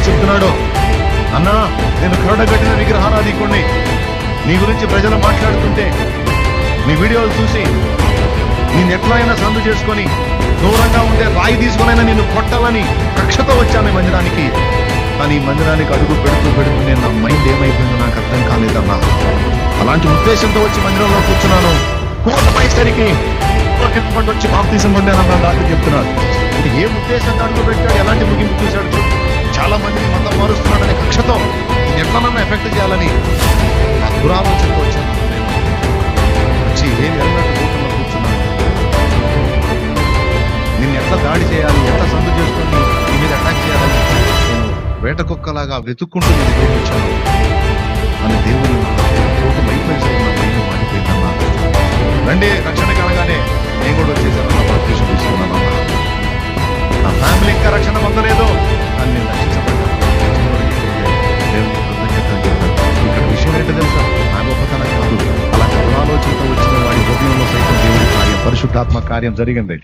చెప్తున్నాడు, అన్నా నేను కరడగట్టిన విగ్రహారాధికుణ్ణి. నీ గురించి ప్రజలు మాట్లాడుతుంటే నీ వీడియోలు చూసి నేను ఎట్లా అయినా సందు చేసుకొని దూరంగా ఉంటే రాయి తీసుకునైనా నిన్ను కొట్టాలని కక్షతో వచ్చాను ఈ మందిరానికి. కానీ ఈ మందిరానికి అడుగు పెడుతూ నేను నా మైండ్ ఏమైపోయిందో నాకు అర్థం కాలేదన్నా. అలాంటి ఉద్దేశంతో వచ్చి మందిరంలో కూర్చున్నాను. పూర్ణమయ్యేసరికి వచ్చి బాప్తీసం పొందానన్నా డాక్టర్ చెప్తున్నారు. ఇది ఏ ఉద్దేశంతో అడుగు పెట్టాడు, ఎలాంటి ముగింపు చూశాడు. చాలా మందిని మతం మారుస్తున్నాడనే కక్షతో నేను ఎట్లనన్నా ఎఫెక్ట్ చేయాలని నా దురాలోచనతో వచ్చాను. నేను వచ్చి ఏమి ఎలాంటి కూటంలో కూర్చున్నాను. నిన్ను ఎట్లా దాడి చేయాలి, ఎట్లా సందు చేసుకొని నీ మీద అటాక్ చేయాలని నేను వేట కుక్కలాగా వెతుక్కుంటూ నేను దగ్గరికి వచ్చాను. అని దేవుని కూటం అయిపోయేసరికి నా మైండ్ మారిపోయిందన్నా. రండి రక్షణ కలగానే నేను కూడా వచ్చేసాను. బాప్తీసం తీసుకున్నానన్నా. నా ఫ్యామిలీ ఇంకా రక్షణ పొందలేదు, కానీ నేను రక్షించబడ్డాను. దేవుని కృతజ్ఞతలు చెప్తాను. ఇక్కడ విషయం ఏంటో తెలుసా, నా గొప్పతనం కాదు, అలాంటి దురాలోచనతో వచ్చిన వాడి హృదయంలో సైతం దేవుడి కార్యం, పరిశుద్ధాత్మ కార్యం జరిగింది.